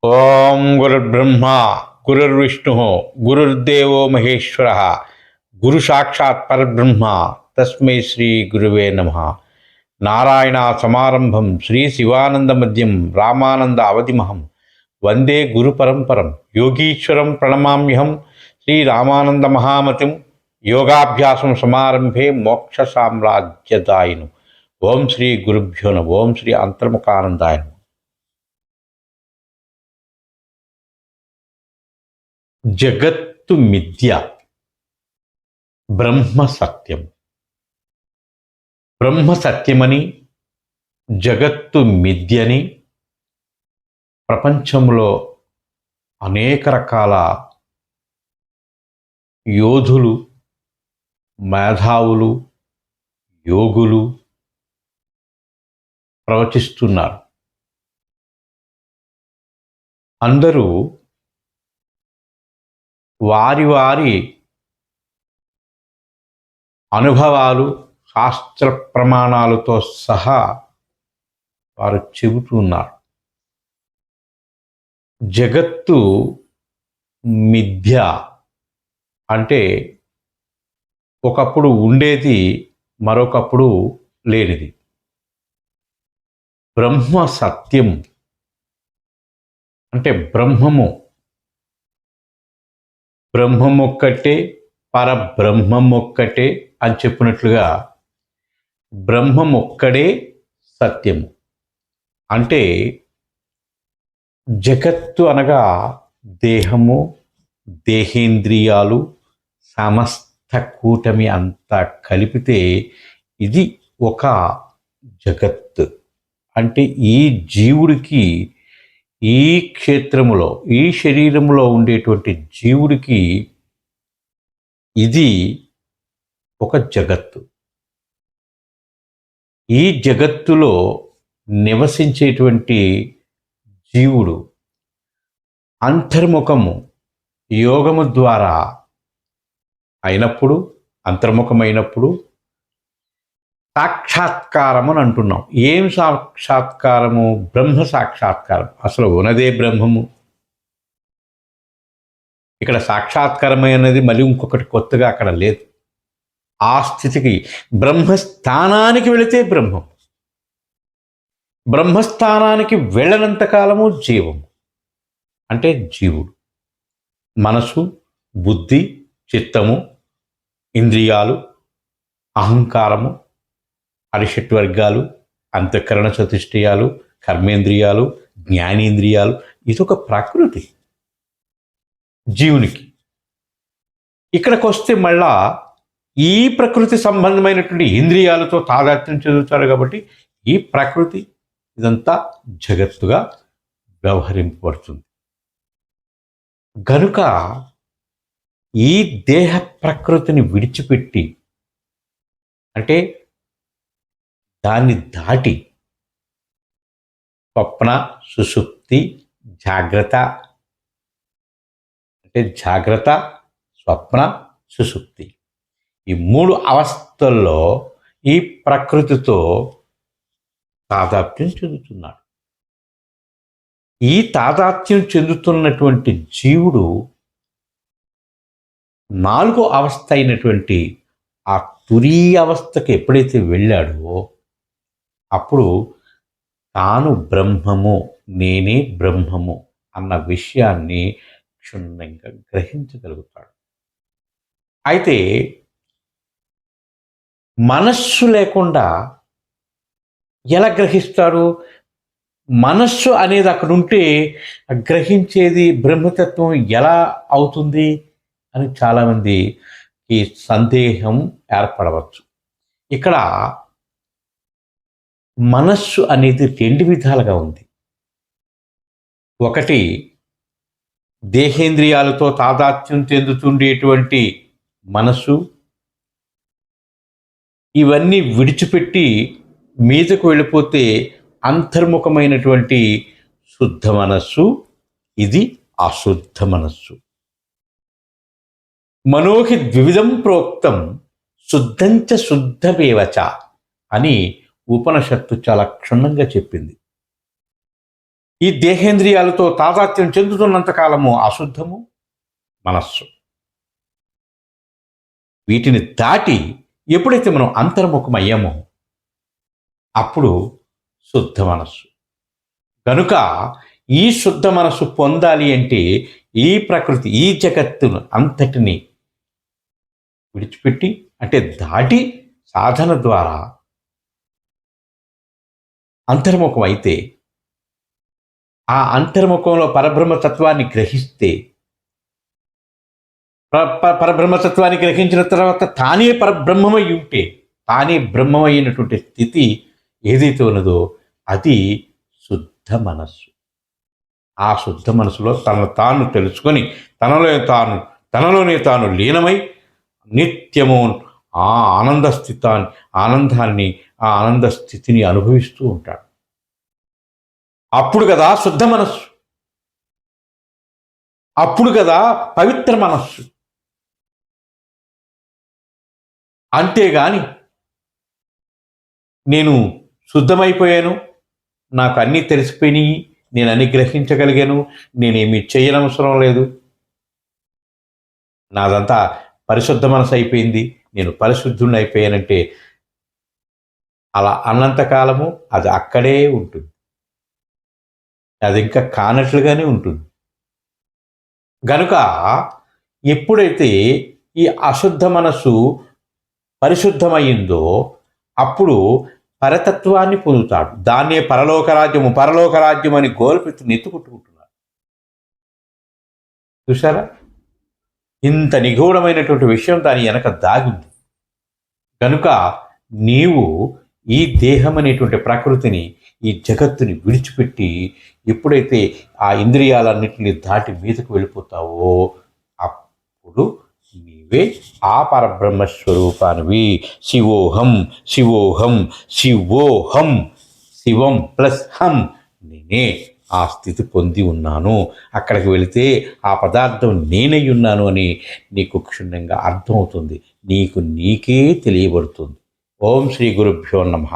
ఓం గురుర్బ్రహ్మ గురుర్విష్ణు గురుర్దేవో మహేశ్వర గురు సాక్షాత్ పరబ్రహ్మ తస్మై శ్రీ గురువే నమః. నారాయణ సమారంభం శ్రీ శివానంద మధ్యం రామానంద అవధిమహం వందే గురు పరంపరం యోగీశ్వరం ప్రణమామ్యహం. శ్రీ రామానంద మహామతిం యోగాభ్యాసం సమారంభే మోక్ష సామ్రాజ్యదాయిను. ఓం శ్రీ గురుభ్యో నమః. ఓం శ్రీ అంతర్ముఖానందాయ నమః. జగత్తు మిథ్య, బ్రహ్మ సత్యం. బ్రహ్మ సత్యమని, జగత్తు మిథ్యని ప్రపంచంలో అనేక రకాల యోధులు, మేధావులు, యోగులు ప్రవచిస్తున్నారు. అందరూ వారి వారి అనుభవాలు, శాస్త్ర ప్రమాణాలతో సహా వారు చెబుతున్నారు. జగత్తు మిథ్య అంటే ఒకప్పుడు ఉండేది, మరొకప్పుడు లేనిది. బ్రహ్మ సత్యం అంటే బ్రహ్మమొక్కటే, పరబ్రహ్మమొక్కటే అని చెప్పినట్లుగా బ్రహ్మమొక్కడే సత్యము. అంటే జగత్తు అనగా దేహము, దేహేంద్రియాలు, సమస్త కూటమి అంతా కలిపితే ఇది ఒక జగత్తు. అంటే ఈ జీవుడికి, ఈ క్షేత్రములో, ఈ శరీరంలో ఉండేటువంటి జీవుడికి ఇది ఒక జగత్తు. ఈ జగత్తులో నివసించేటువంటి జీవుడు అంతర్ముఖము యోగము ద్వారా అయినప్పుడు, అంతర్ముఖమైనప్పుడు సాక్షాత్కారం అని అంటున్నాం. ఏం సాక్షాత్కారము? బ్రహ్మ సాక్షాత్కారం. అసలు ఉన్నదే బ్రహ్మము. ఇక్కడ సాక్షాత్కారమైనది మళ్ళీ ఇంకొకటి కొత్తగా అక్కడ లేదు. ఆ స్థితికి, బ్రహ్మస్థానానికి వెళితే బ్రహ్మం. బ్రహ్మస్థానానికి వెళ్ళనంత కాలము జీవము. అంటే జీవుడు మనసు, బుద్ధి, చిత్తము, ఇంద్రియాలు, అహంకారము, అరిషట్వర్గాలు, అంతఃకరణ చతుష్టయాలు, కర్మేంద్రియాలు, జ్ఞానేంద్రియాలు, ఇదొక ప్రకృతి జీవునికి. ఇక్కడికి వస్తే మళ్ళా ఈ ప్రకృతి సంబంధమైనటువంటి ఇంద్రియాలతో తాదాత్మ్యం చెందుతారు. కాబట్టి ఈ ప్రకృతి ఇదంతా జగత్తుగా వ్యవహరింపబడుతుంది. గనుక ఈ దేహ ప్రకృతిని విడిచిపెట్టి, అంటే దాన్ని దాటి స్వప్న, సుషుప్తి, జాగ్రత్త, అంటే జాగ్రత్త, స్వప్న, సుషుప్తి, ఈ మూడు అవస్థల్లో ఈ ప్రకృతితో తాదాత్మ్యం చెందుతున్నాడు. ఈ తాదాత్మ్యం చెందుతున్నటువంటి జీవుడు నాలుగో అవస్థ అయినటువంటి ఆ తురీయ అవస్థకి ఎప్పుడైతే వెళ్ళాడో అప్పుడు తాను బ్రహ్మము, నేనే బ్రహ్మము అన్న విషయాన్ని క్షుణ్ణంగా గ్రహించగలుగుతాడు. అయితే మనస్సు లేకుండా ఎలా గ్రహిస్తాడు? మనస్సు అనేది అక్కడ ఉంటే గ్రహించేది బ్రహ్మతత్వం ఎలా అవుతుంది అని చాలామందికి సందేహం ఏర్పడవచ్చు. ఇక్కడ మనస్సు అనేది రెండు విధాలుగా ఉంది. ఒకటి, దేహేంద్రియాలతో తాదాత్మ్యం చెందుతుండేటువంటి మనస్సు, ఇవన్నీ విడిచిపెట్టి మీదకు వెళ్ళిపోతే అంతర్ముఖమైనటువంటి శుద్ధ మనస్సు. ఇది అశుద్ధ మనస్సు. మనోహి ద్వివిధం ప్రోక్తం శుద్ధంచ శుద్ధమేవచ అని ఉపనిషత్తు చాలా క్షుణ్ణంగా చెప్పింది. ఈ దేహేంద్రియాలతో తాదాత్మ్యం చెందుతున్నంత కాలము అశుద్ధము మనస్సు. వీటిని దాటి ఎప్పుడైతే మనం అంతర్ముఖమయ్యామో అప్పుడు శుద్ధ మనస్సు. కనుక ఈ శుద్ధ మనస్సు పొందాలి అంటే ఈ ప్రకృతి, ఈ జగత్తును అంతటిని విడిచిపెట్టి, అంటే దాటి సాధన ద్వారా అంతర్ముఖం అయితే, ఆ అంతర్ముఖంలో పరబ్రహ్మతత్వాన్ని గ్రహిస్తే, పరబ్రహ్మతత్వాన్ని గ్రహించిన తర్వాత తానే పరబ్రహ్మమై ఉంటే, తానే బ్రహ్మమైనటువంటి స్థితి ఏదైతే ఉన్నదో అది శుద్ధ మనస్సు. ఆ శుద్ధ మనసులో తనను తాను తెలుసుకొని తనలోనే తాను లీనమై నిత్యము ఆ ఆనంద స్థితిని అనుభవిస్తూ ఉంటాడు. అప్పుడు కదా శుద్ధ మనస్సు, అప్పుడు కదా పవిత్ర మనస్సు. అంతేగాని నేను శుద్ధమైపోయాను, నాకు అన్నీ తెలిసిపోయినాయి, నేను అన్ని గ్రహించగలిగాను, నేనేమి చేయనవసరం లేదు, నాదంతా పరిశుద్ధ మనసు అయిపోయింది, నేను పరిశుద్ధుణ్ణి అయిపోయానంటే అలా అన్నంతకాలము అది అక్కడే ఉంటుంది, అది ఇంకా కానట్లుగానే ఉంటుంది. గనుక ఎప్పుడైతే ఈ అశుద్ధ మనసు పరిశుద్ధమైందో అప్పుడు పరతత్వాన్ని పొందుతాడు. దాన్నే పరలోకరాజ్యం అని గోల్పెత్తి నెత్తుకుంటున్నారు. చూసారా, ఇంత నిగూఢమైనటువంటి విషయం దాని వెనక దాగుంది. కనుక నీవు ఈ దేహం అనేటువంటి ప్రకృతిని, ఈ జగత్తుని విడిచిపెట్టి ఎప్పుడైతే ఆ ఇంద్రియాలన్నింటినీ దాటి మీదకు వెళ్ళిపోతావో అప్పుడు నీవే ఆ పరబ్రహ్మస్వరూపానివి. శివోహం శివోహం శివోహం, శివం ప్లస్ హం, నేనే ఆ స్థితి పొంది ఉన్నాను, అక్కడికి వెళితే ఆ పదార్థం నేనై ఉన్నాను అని నీకు క్షుణ్ణంగా అర్థమవుతుంది, నీకే తెలియబడుతుంది. ఓం శ్రీ గురుభ్యో నమః.